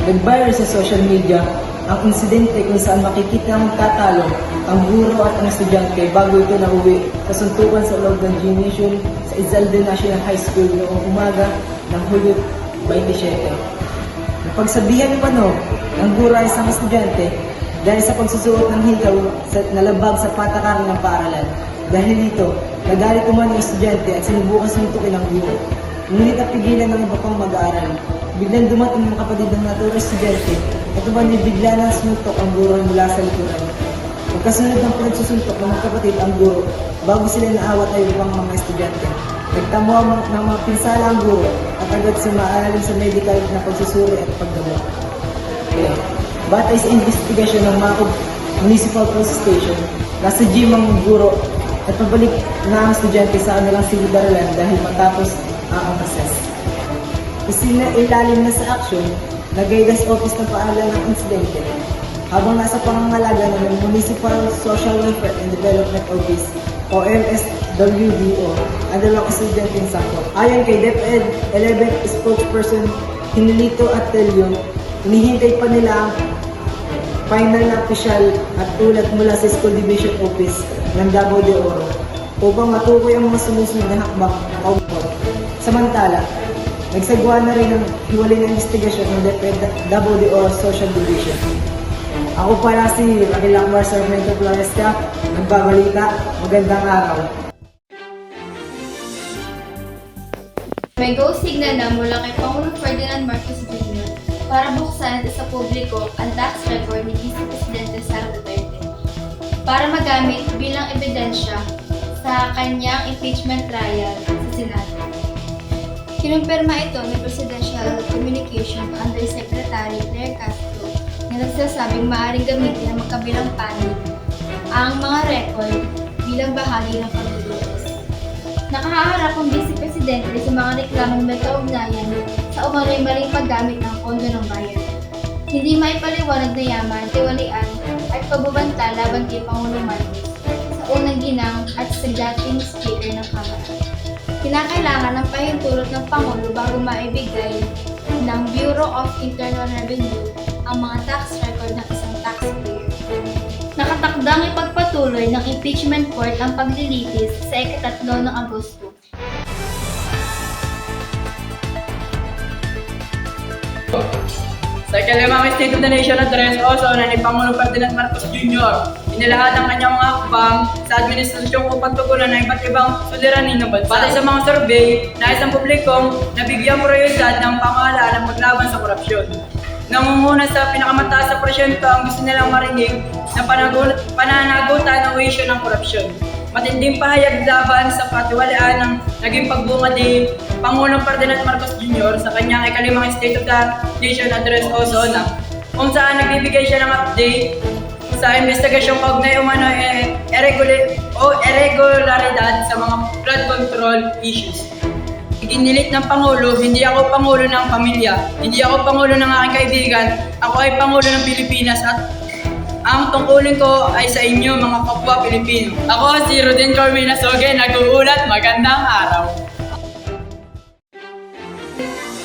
Nag-viral sa social media ang insidente kung saan makikita ang tatalo ang guro at ang estudyante bago ito nauwi sa suntukan sa loob ng gymnasium sa Izalde National High School noong umaga ng Hulyo 27. Napagsabihan umano ng guro ay isang estudyante dahil sa pagsusuot ng hikaw sa nalabag sa patakaran ng paaralan. Dahil dito, nagalit umano ang estudyante at sinubukan suntukin ang guro. Ngunit napigilan ng iba pang mag-aaral. Biglang dumating ang kapatid ng naturang estudyante at umano'y bigla na suntok ang guro mula sa likuran. Pagkasunod ng pinagsusuntok ng mga kapatid ang guro, bago sila naawat ay ibang mga estudyante. Nagtamo ng mga pinsala ang guro at agad sumaalim sa medical na pagsusuri at paggamot. Kaya, batay sa investigasyon ng Macog Municipal Police Station, nasa gym ang guro at pabalik na ang estudyante sa kanilang silid-aralan dahil matapos ang process. Isinailalim na sa aksyon na guidance office ng paaralan ng insidente habang nasa pangangalaga ng Municipal Social Welfare and Development Office o MSWDO ang dalawang estudyanteng sakop. Ayon kay DepEd 11 spokesperson Hinilito Atelio, hinihintay pa nila ang final na opisyal at ulat mula sa School Division Office ng Davao de Oro upang matukoy ang mga sumusunod na hakbang kaumpor. Samantala, nagsagwa na rin ang hiwalay na investigasyon ng DepEd Davao de Oro Social Division. Ako pala si Raquel Akbar Sarmiento Floresta, nagbabalita. Magandang araw. May go signal na mula kay Pangulong Ferdinand Marcos Jr. para buksan sa publiko ang tax record ni Vice Presidente Sara Duterte para magamit bilang ebidensya sa kanyang impeachment trial sa Senado. Kinumpirma ito ng Presidential Communication Undersecretary Claire Castro na nagsasabing maaaring gamitin ng magkabilang panig ang mga record bilang bahagi ng paglilitis. Nakaharap ang Vice Presidente sa mga reklamong may kaugnayan sa umano'y maling paggamit ng pondo ng bayan. Hindi maipaliwanag na yaman, tiwalian at pagbabanta laban kay Pangulong Marcos sa unang ginang at sa dating Speaker ng Kamara. Kinakailangan ng pahintulot ng Pangulo bago maibigay ng Bureau of Internal Revenue ang mga tax record ng isang taxpayer. Nakatakdang ipagpatuloy ng impeachment court ang paglilitis sa ika-3 ng Agosto. Sa ikalimang State of the Nation Address also na ni Pangulong Ferdinand Marcos Jr. Inilahad ang kanyang mga hakbang sa administrasyon upang tugunan ng iba't ibang suliranin ng bansa. Batay sa mga survey, nais ang publikong nabigyang prioridad ng pamahalaan ng paglaban sa korupsyon. Nangunguna sa pinakamataas sa porsyento ang gusto nilang marinig na pananagutan ng issue ng korupsyon. Matinding pahayag laban sa katiwalaan ng naging pagbunga ni Pangulong Ferdinand Marcos Jr. sa kanyang ikalimang State of the Nation Address also na kung saan nagbibigay siya ng update sa investigasyong kaugnay umano irregularidad sa mga flood control issues. Iginilit ng Pangulo, hindi ako Pangulo ng pamilya, hindi ako Pangulo ng aking kaibigan, ako ay Pangulo ng Pilipinas at ang tungkulin ko ay sa inyo mga kapwa Pilipino. Ako si Rodin Cormina Soge, nag-uulat, magandang araw.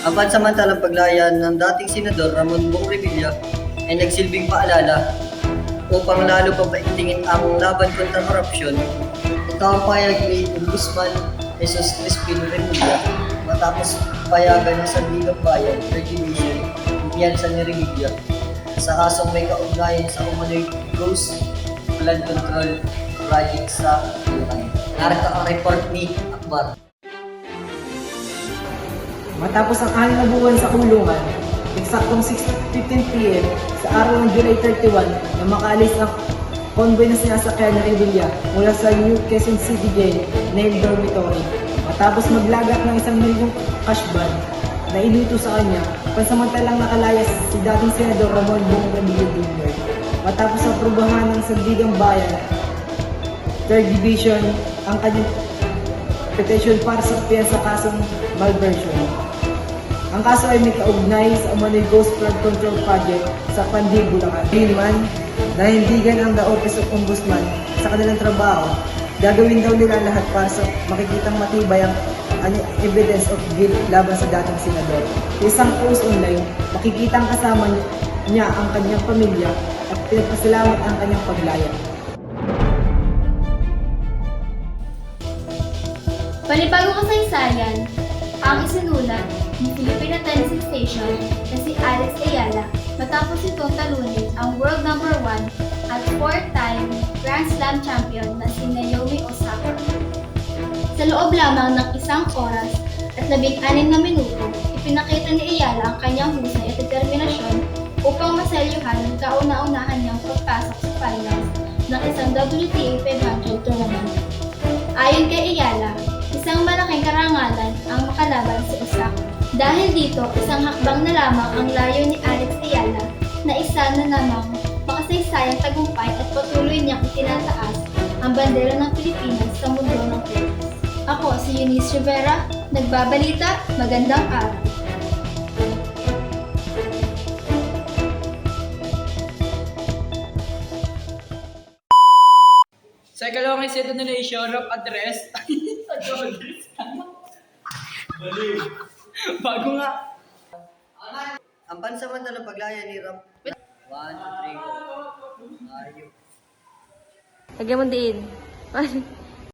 Ang pansamantalang paglayan ng dating Senador Ramon Bong Revilla ay nagsilbing paalala upang lalo pang paigtingin ang laban kontra korupsyon. Ito ang payag ni Ombudsman Jesus Crispin Remulla matapos payagan ng Sandigang Bayan, 3rd Division, kumpiyansa ni Revilla sa kasong may kaugnayan sa umano'y Ghost Flood Control Project sa Bulacan. Narito ang report ni Akbar. Matapos ang 6 na buwan sa kulungan, eksaktong 6:15 p.m. sa araw ng July 31 na makaalis ang convoy na sinasakyan ng Revilla mula sa New Quezon City Jail, Nail Dormitory. Matapos maglagak ng 1 milyong cash bond na iluto sa kanya, pansamantalang nakalayas si dating Senador Ramon Bong Revilla Jr. Matapos aprubahan ng Sandigang Bayan, 3rd Division, ang kanyang petition para sa sa kasong malversion. Ang kaso ay may kaugnay sa umano'y Ghost Flood Control Project sa Pandig, Bulacan. Greenman, nahindigan ang The Office of Ombudsman sa kanilang trabaho, gagawin daw nila lahat para sa makikitang matibay ang ang evidence of guilt laban sa dating senador. Sa isang post online, makikita ang kasama niya ang kanyang pamilya at pinagpasalamat ang kanyang paglaya. Panibagong kasaysayan ang isinulat ni Philippine Tennis Station na si Alex Ayala matapos itong talunin ang world number 1 at 4-time Grand Slam champion na si Naomi Osaka. Sa loob lamang ng 1 oras at 16 na minuto, ipinakita ni Ayala ang kanyang husay at determinasyon upang maselyuhan ang kauna-unahan niyang pagpasok sa finals ng isang WTA 500 tournament. Ayon kay Ayala, isang malaking karangalan ang makalaban sa Osaka. Dahil dito, isang hakbang na lamang ang layo ni Alex Ayala na isa na namang makasaysayang tagumpay at patuloy niyang itinataas ang bandera ng Pilipinas sa mundo ng tennis. Ako si Eunice Rivera, nagbabalita, magandang araw. Sa ikalawang State of the Nation of Address. Bago nga. Ang pansamantalang paglaya ni Ram... 1, 2, 3, go. Ayun. Lagyan mo din.